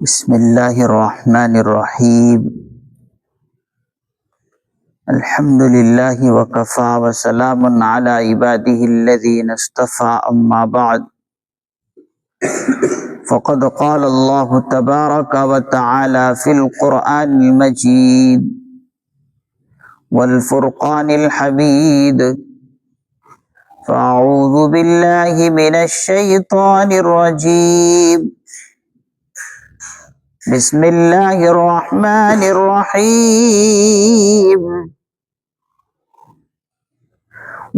بسم اللہ الرحمن الرحیم الحمد للہ وکفی وسلام علی عبادہ الذین اصطفى اما بعد فقد قال اللہ تبارک وتعالی فی القرآن المجید والفرقان الحمید فاعوذ باللہ من الشیطان الرجیم بسم اللہ الرحمن الرحیم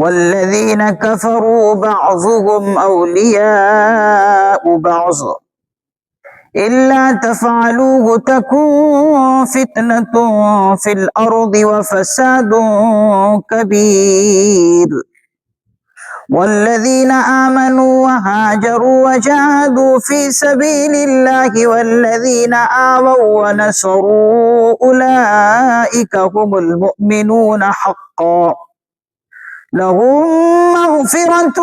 والذین کفروا بعضهم اولیاء بعض الا تفعلوه تکن فتنة فی الارض وفساد کبیر والذین آمنوا وهاجروا وجاهدوا في سبيل الله والذين آووا ونصروا أولئك هم المؤمنون حقا لهم مغفرة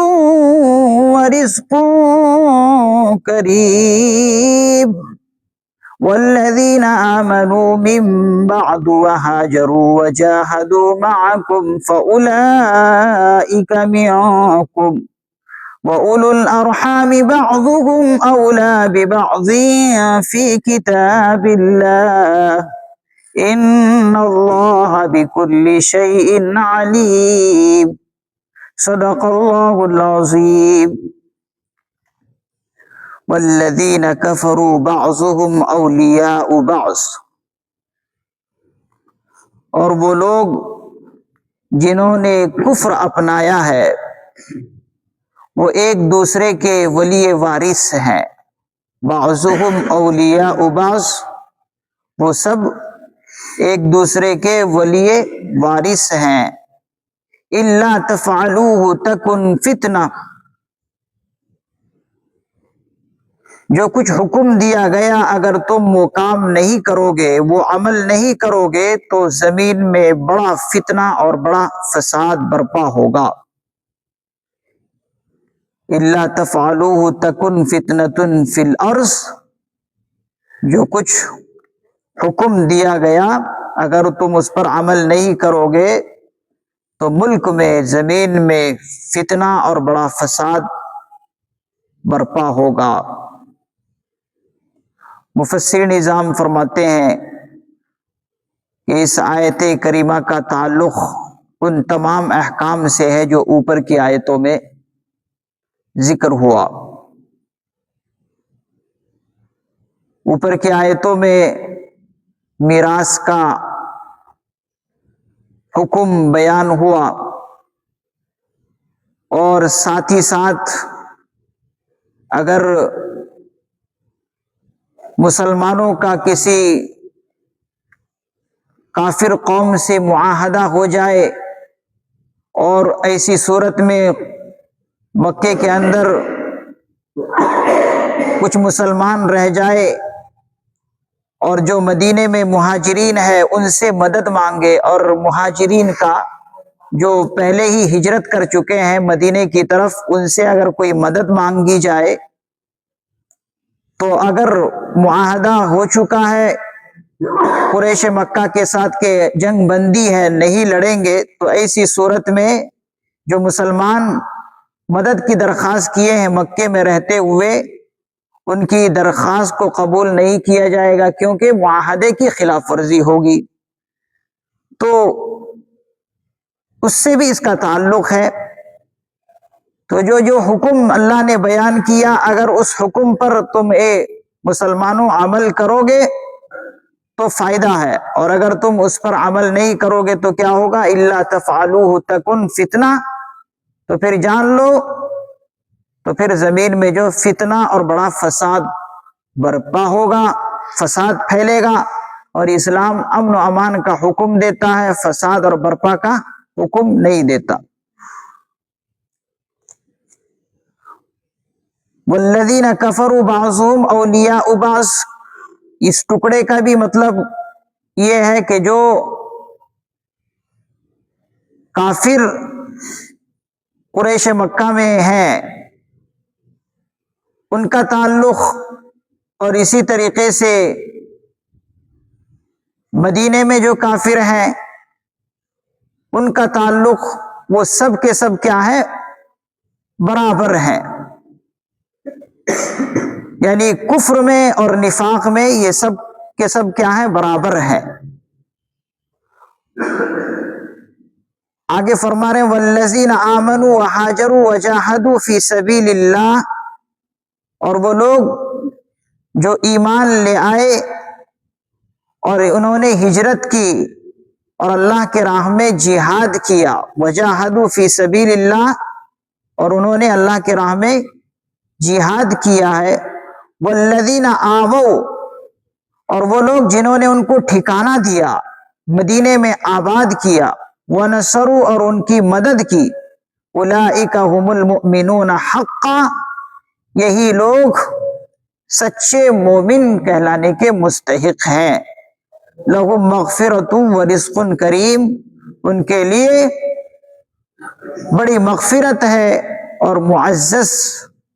ورزق كريم والذين آمنوا من بعد وهاجروا وجاهدوا معكم فأولئك منكم وأولو الأرحام بعضهم أولى ببعض في كتاب الله إن الله بكل شيء عليم صدق الله العظيم والذین کفروا بعضهم اولیاء بعض، اور وہ لوگ جنہوں نے کفر اپنایا ہے وہ ایک دوسرے کے ولی وارث ہیں۔ بعضهم اولیاء بعض، وہ سب ایک دوسرے کے ولی وارث ہیں۔ الا تفعلوه تکن فتنہ، جو کچھ حکم دیا گیا اگر تم وہ کام نہیں کرو گے، وہ عمل نہیں کرو گے تو زمین میں بڑا فتنہ اور بڑا فساد برپا ہوگا۔ الا تفعلوه تکن فتنة فی الارض، جو کچھ حکم دیا گیا اگر تم اس پر عمل نہیں کرو گے تو ملک میں، زمین میں فتنہ اور بڑا فساد برپا ہوگا۔ مفسر نظام فرماتے ہیں کہ اس آیت کریمہ کا تعلق ان تمام احکام سے ہے جو اوپر کی آیتوں میں ذکر ہوا۔ اوپر کی آیتوں میں میراث کا حکم بیان ہوا، اور ساتھ ہی ساتھ اگر مسلمانوں کا کسی کافر قوم سے معاہدہ ہو جائے اور ایسی صورت میں مکے کے اندر کچھ مسلمان رہ جائے اور جو مدینے میں مہاجرین ہے ان سے مدد مانگے، اور مہاجرین کا جو پہلے ہی ہجرت کر چکے ہیں مدینے کی طرف، ان سے اگر کوئی مدد مانگی جائے تو اگر معاہدہ ہو چکا ہے قریش مکہ کے ساتھ کہ جنگ بندی ہے، نہیں لڑیں گے، تو ایسی صورت میں جو مسلمان مدد کی درخواست کیے ہیں مکے میں رہتے ہوئے، ان کی درخواست کو قبول نہیں کیا جائے گا، کیونکہ معاہدے کی خلاف ورزی ہوگی۔ تو اس سے بھی اس کا تعلق ہے۔ تو جو حکم اللہ نے بیان کیا، اگر اس حکم پر تم مسلمانوں عمل کرو گے تو فائدہ ہے، اور اگر تم اس پر عمل نہیں کرو گے تو کیا ہوگا؟ الا تفعلوه تکن فتنہ، تو پھر جان لو، تو پھر زمین میں جو فتنہ اور بڑا فساد برپا ہوگا، فساد پھیلے گا، اور اسلام امن و امان کا حکم دیتا ہے، فساد اور برپا کا حکم نہیں دیتا۔ والذین کفروا بعضهم اولیاء بعض، اس ٹکڑے کا بھی مطلب یہ ہے کہ جو کافر قریش مکہ میں ہیں ان کا تعلق اور اسی طریقے سے مدینے میں جو کافر ہیں ان کا تعلق وہ سب کے سب کیا ہے؟ برابر ہیں، یعنی کفر میں اور نفاق میں یہ سب کے سب کیا ہے؟ برابر ہیں۔ آگے فرما رہے ہیں والذین آمنوا وہاجروا وجاہدوا فی سبیل اللہ، اور وہ لوگ جو ایمان لے آئے اور انہوں نے ہجرت کی اور اللہ کے راہ میں جہاد کیا، وجاہدوا فی سبیل اللہ، اور انہوں نے اللہ کے راہ میں جہاد کیا ہے، والذین آووا، اور وہ لوگ جنہوں نے ان کو ٹھکانہ دیا، مدینے میں آباد کیا، ونصروا، اور ان کی مدد کی، اولئک هم المؤمنون حقا، یہی لوگ سچے مومن کہلانے کے مستحق ہیں، لہم مغفرۃ ورزق کریم، ان کے لیے بڑی مغفرت ہے اور معزز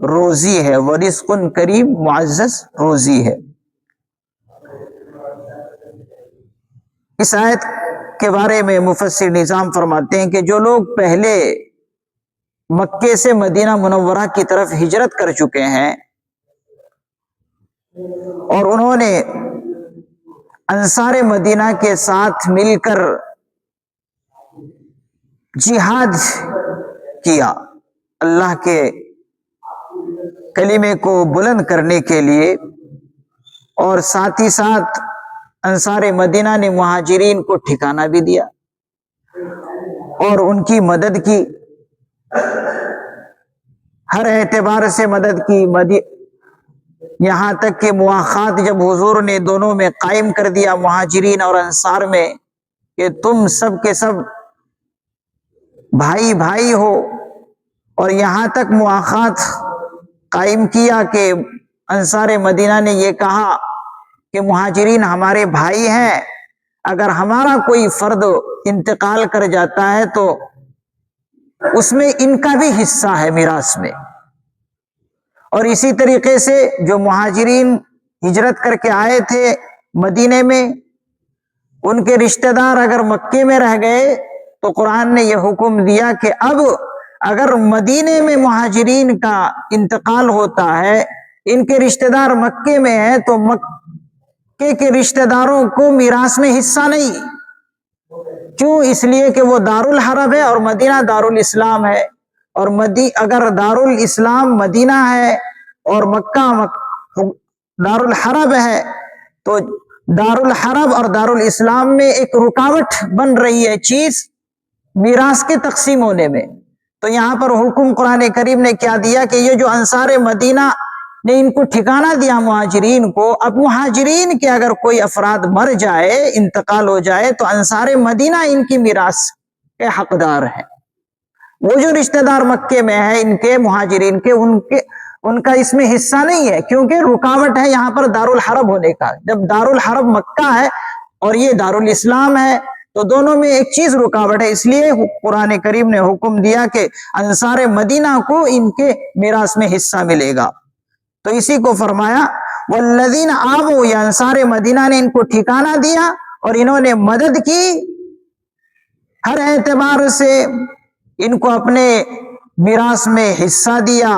روزی ہے، ورزق کریم معزز روزی ہے۔ اس آیت کے بارے میں مفسر نظام فرماتے ہیں کہ جو لوگ پہلے مکے سے مدینہ منورہ کی طرف ہجرت کر چکے ہیں اور انہوں نے انصار مدینہ کے ساتھ مل کر جہاد کیا اللہ کے کلمے کو بلند کرنے کے لیے، اور ساتھ ہی ساتھ انصار مدینہ نے مہاجرین کو ٹھکانہ بھی دیا اور ان کی مدد کی، ہر اعتبار سے مدد کی، یہاں تک کہ مواخات جب حضور نے دونوں میں قائم کر دیا، مہاجرین اور انصار میں، کہ تم سب کے سب بھائی بھائی ہو، اور یہاں تک مواخات قائم کیا کہ انصار مدینہ نے یہ کہا کہ مہاجرین ہمارے بھائی ہیں، اگر ہمارا کوئی فرد انتقال کر جاتا ہے تو اس میں ان کا بھی حصہ ہے میراث میں، اور اسی طریقے سے جو مہاجرین ہجرت کر کے آئے تھے مدینے میں، ان کے رشتہ دار اگر مکے میں رہ گئے تو قرآن نے یہ حکم دیا کہ اب اگر مدینے میں مہاجرین کا انتقال ہوتا ہے، ان کے رشتہ دار مکے میں ہیں، تو مکے کے رشتہ داروں کو میراث میں حصہ نہیں۔ کیوں؟ اس لیے کہ وہ دارالحرب ہے اور مدینہ دارالاسلام ہے، اور اگر دارالاسلام مدینہ ہے اور مکہ دارالحرب ہے تو دارالحرب اور دارالاسلام میں ایک رکاوٹ بن رہی ہے چیز میراث کے تقسیم ہونے میں۔ تو یہاں پر حکم قرآن کریم نے کیا دیا کہ یہ جو انصار مدینہ نے ان کو ٹھکانہ دیا مہاجرین کو، اب مہاجرین کے اگر کوئی افراد مر جائے، انتقال ہو جائے، تو انصار مدینہ ان کی میراث کے حقدار ہیں۔ وہ جو رشتہ دار مکے میں ہے ان کے مہاجرین کے ان کا اس میں حصہ نہیں ہے، کیونکہ رکاوٹ ہے یہاں پر دارالحرب ہونے کا۔ جب دارالحرب مکہ ہے اور یہ دارالاسلام ہے تو دونوں میں ایک چیز رکاوٹ ہے، اس لیے قرآن کریم نے حکم دیا کہ انصار مدینہ کو ان کے میراث میں حصہ ملے گا۔ تو اسی کو فرمایا والذین آووا، یا انصار مدینہ نے ان کو ٹھکانہ دیا اور انہوں نے مدد کی، ہر اعتبار سے ان کو اپنے میراث میں حصہ دیا۔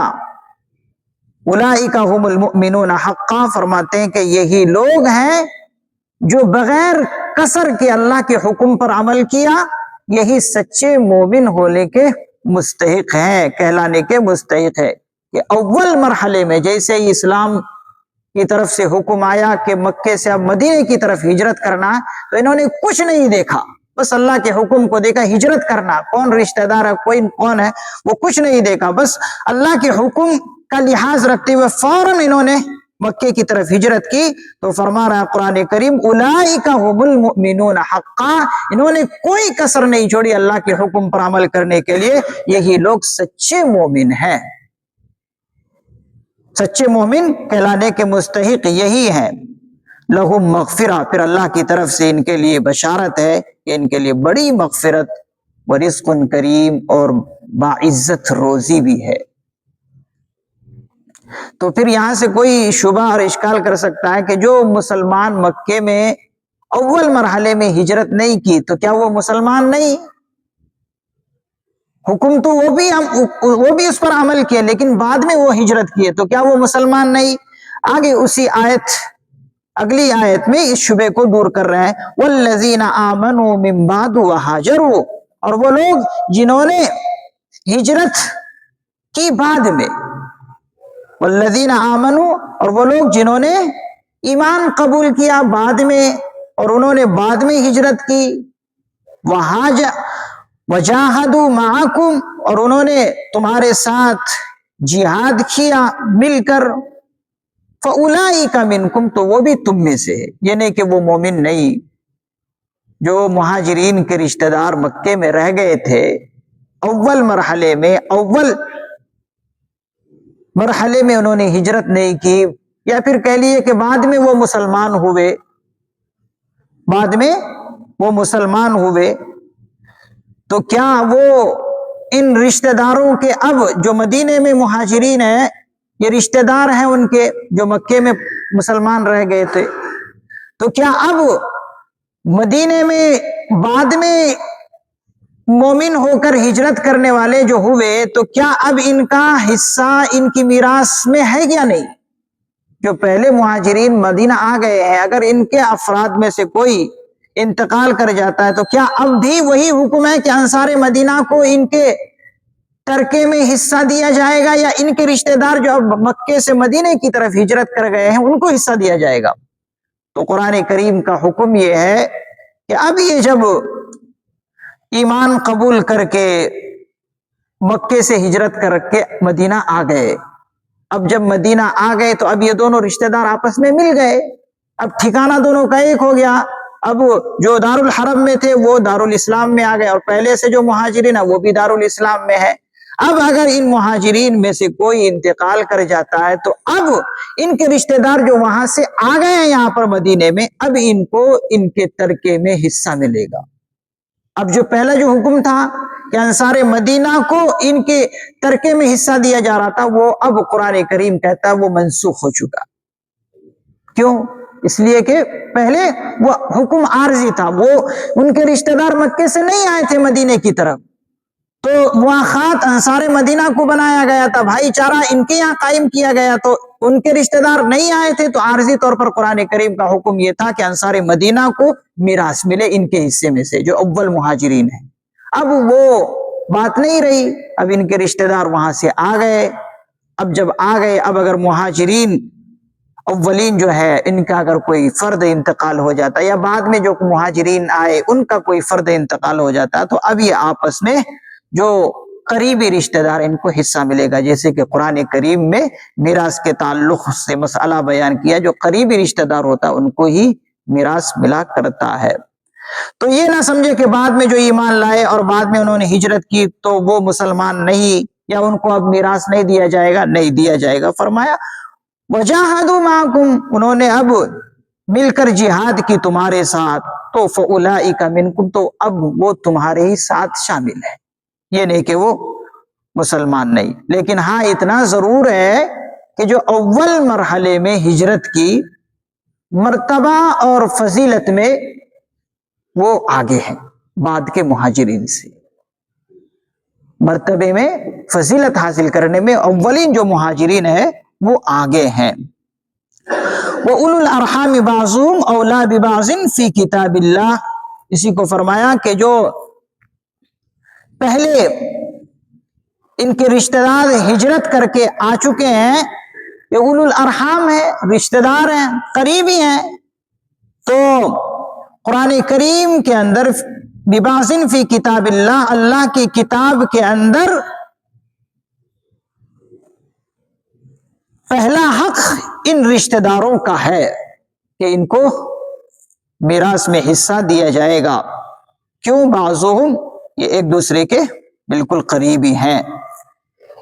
اولئک هم المؤمنون حقا، فرماتے ہیں کہ یہی لوگ ہیں جو بغیر کسر کے اللہ کے حکم پر عمل کیا، یہی سچے مومن ہونے کے مستحق ہیں، کہلانے کے مستحق ہے۔ کہ اول مرحلے میں جیسے ہی اسلام کی طرف سے حکم آیا کہ مکے سے اب مدینے کی طرف ہجرت کرنا، تو انہوں نے کچھ نہیں دیکھا، بس اللہ کے حکم کو دیکھا، ہجرت کرنا، کون رشتہ دار ہے، کون ہے، وہ کچھ نہیں دیکھا، بس اللہ کے حکم کا لحاظ رکھتے ہوئے فوراً انہوں نے مکے کی طرف ہجرت کی۔ تو فرما رہا قرآن کریم اولئک هم المؤمنون حقا، انہوں نے کوئی کسر نہیں چھوڑی اللہ کے حکم پر عمل کرنے کے لیے، یہی لوگ سچے مومن ہیں، سچے مومن کہلانے کے مستحق یہی ہیں۔ لہم مغفرہ، پھر اللہ کی طرف سے ان کے لیے بشارت ہے کہ ان کے لیے بڑی مغفرت، ورزق کریم، اور باعزت روزی بھی ہے۔ تو پھر یہاں سے کوئی شبہ اور اشکال کر سکتا ہے کہ جو مسلمان مکے میں اول مرحلے میں ہجرت نہیں کی تو کیا وہ مسلمان نہیں؟ حکم تو وہ بھی اس پر عمل کیا، لیکن بعد میں وہ ہجرت کیے تو کیا وہ مسلمان نہیں؟ آگے اسی اگلی آیت میں اس شبے کو دور کر رہے ہیں، والذین آمنوا من بعد وہاجروا، اور وہ لوگ جنہوں نے ہجرت کی بعد میں، والذین آمنوا، اور وہ لوگ جنہوں نے ایمان قبول کیا بعد میں اور انہوں نے بعد میں ہجرت کی، وجاہدوا معکم، اور انہوں نے تمہارے ساتھ جہاد کیا مل کر، فاولئک منکم، تو وہ بھی تم میں سے ہے، یہ نہیں کہ وہ مومن نہیں۔ جو مہاجرین کے رشتہ دار مکے میں رہ گئے تھے اول مرحلے میں انہوں نے ہجرت نہیں کی، یا پھر کہہ لیے کہ بعد میں وہ مسلمان ہوئے، تو کیا وہ ان رشتہ داروں کے اب جو مدینے میں مہاجرین ہیں یہ رشتہ دار ہیں ان کے جو مکے میں مسلمان رہ گئے تھے، تو کیا اب مدینے میں بعد میں مومن ہو کر ہجرت کرنے والے جو ہوئے تو کیا اب ان کا حصہ ان کی میراث میں ہے یا نہیں؟ جو پہلے مہاجرین مدینہ آ گئے ہیں اگر ان کے افراد میں سے کوئی انتقال کر جاتا ہے تو کیا اب بھی وہی حکم ہے کہ انصار مدینہ کو ان کے ترکے میں حصہ دیا جائے گا، یا ان کے رشتہ دار جو اب مکے سے مدینے کی طرف ہجرت کر گئے ہیں ان کو حصہ دیا جائے گا؟ تو قرآن کریم کا حکم یہ ہے کہ اب یہ جب ایمان قبول کر کے مکے سے ہجرت کر کے مدینہ آ گئے، اب جب مدینہ آ گئے تو اب یہ دونوں رشتہ دار آپس میں مل گئے، اب ٹھکانہ دونوں کا ایک ہو گیا، اب جو دارالحرم میں تھے وہ دارالاسلام میں آ گئے، اور پہلے سے جو مہاجرین ہیں وہ بھی دارالاسلام میں ہے۔ اب اگر ان مہاجرین میں سے کوئی انتقال کر جاتا ہے تو اب ان کے رشتہ دار جو وہاں سے آ گئے ہیں یہاں پر مدینے میں، اب ان کو ان کے ترکے میں حصہ ملے گا۔ اب جو پہلا جو حکم تھا کہ انصار مدینہ کو ان کے ترکے میں حصہ دیا جا رہا تھا، وہ اب قرآن کریم کہتا ہے وہ منسوخ ہو چکا۔ کیوں؟ اس لیے کہ پہلے وہ حکم عارضی تھا، وہ ان کے رشتہ دار مکے سے نہیں آئے تھے مدینے کی طرف، تو مواخات انصار مدینہ کو بنایا گیا تھا، بھائی چارہ ان کے یہاں قائم کیا گیا، تو ان کے رشتہ دار نہیں آئے تھے تو عارضی طور پر قرآن کریم کا حکم یہ تھا کہ انصار مدینہ کو میراث ملے ان کے حصے میں سے جو اول مہاجرین ہیں۔ اب وہ بات نہیں رہی، اب ان کے رشتہ دار وہاں سے آ گئے، اب جب آ گئے اب اگر مہاجرین اولین جو ہے ان کا اگر کوئی فرد انتقال ہو جاتا ہے یا بعد میں جو مہاجرین آئے ان کا کوئی فرد انتقال ہو جاتا ہے تو اب یہ آپس میں جو قریبی رشتہ دار ان کو حصہ ملے گا، جیسے کہ قرآن کریم میں میراث کے تعلق سے مسئلہ بیان کیا، جو قریبی رشتہ دار ہوتا ہے ان کو ہی میراث ملا کرتا ہے۔ تو یہ نہ سمجھے کہ بعد میں جو ایمان لائے اور بعد میں انہوں نے ہجرت کی تو وہ مسلمان نہیں، یا ان کو اب میراث نہیں دیا جائے گا، نہیں دیا جائے گا۔ فرمایا وجاہدوا معکم، انہوں نے اب مل کر جہاد کی تمہارے ساتھ، تو فاولئک منکم، تو اب وہ تمہارے ہی ساتھ شامل ہے، یہ نہیں کہ وہ مسلمان نہیں۔ لیکن ہاں اتنا ضرور ہے کہ جو اول مرحلے میں ہجرت کی مرتبہ اور فضیلت میں وہ آگے ہیں بعد کے مہاجرین سے، مرتبے میں فضیلت حاصل کرنے میں اولین جو مہاجرین ہیں وہ آگے ہیں۔ وَأُولُو الْأَرْحَامِ بَعْضُهُمْ أَوْلَىٰ بِبَعْضٍ فِي كِتَابِ اللَّهِ، اسی کو فرمایا کہ جو پہلے ان کے رشتہ دار ہجرت کر کے آ چکے ہیں یہ اولو الارحام ہیں، رشتہ دار ہیں، قریبی ہیں، تو قرآن کریم کے اندر بِبَعْضٍ فِي كِتَابِ اللَّهِ، اللہ کی کتاب کے اندر پہلا حق ان رشتہ داروں کا ہے کہ ان کو میراث میں حصہ دیا جائے گا۔ کیوں؟ بعضهم، یہ ایک دوسرے کے بالکل قریبی ہیں۔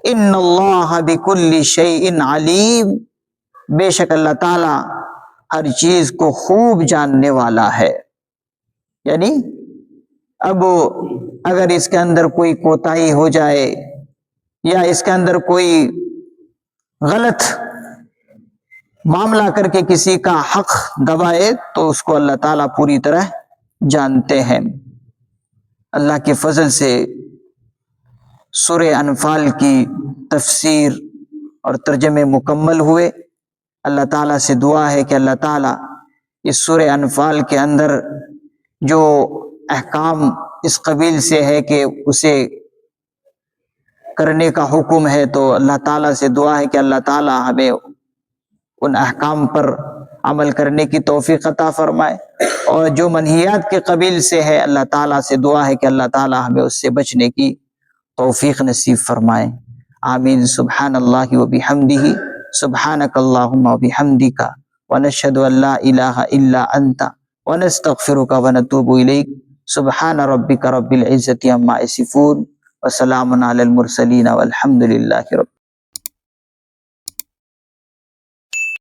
ان اللہ بکل شیء علیم، بے شک اللہ تعالی ہر چیز کو خوب جاننے والا ہے۔ یعنی اب اگر اس کے اندر کوئی کوتاہی ہو جائے یا اس کے اندر کوئی غلط معاملہ کر کے کسی کا حق دبائے تو اس کو اللہ تعالیٰ پوری طرح جانتے ہیں۔ اللہ کے فضل سے سورہ انفال کی تفسیر اور ترجمے مکمل ہوئے۔ اللہ تعالیٰ سے دعا ہے کہ اللہ تعالیٰ اس سورہ انفال کے اندر جو احکام اس قبیل سے ہے کہ اسے کرنے کا حکم ہے، تو اللہ تعالیٰ سے دعا ہے کہ اللہ تعالیٰ ہمیں ان احکام پر عمل کرنے کی توفیق عطا فرمائے، اور جو منہیات کے قبیل سے ہے اللہ تعالیٰ سے دعا ہے کہ اللہ تعالیٰ ہمیں اس سے بچنے کی توفیق نصیب فرمائے۔ آمین۔ سبحان اللہ و بحمدہ، سبحانک اللہم و بحمدک، ونشہد ان لا الہ الا انت، ونستغفرک ونتوب الیک۔ سبحان ربک رب العزت عما یصفون، وسلام علی المرسلین، والحمد للہ رب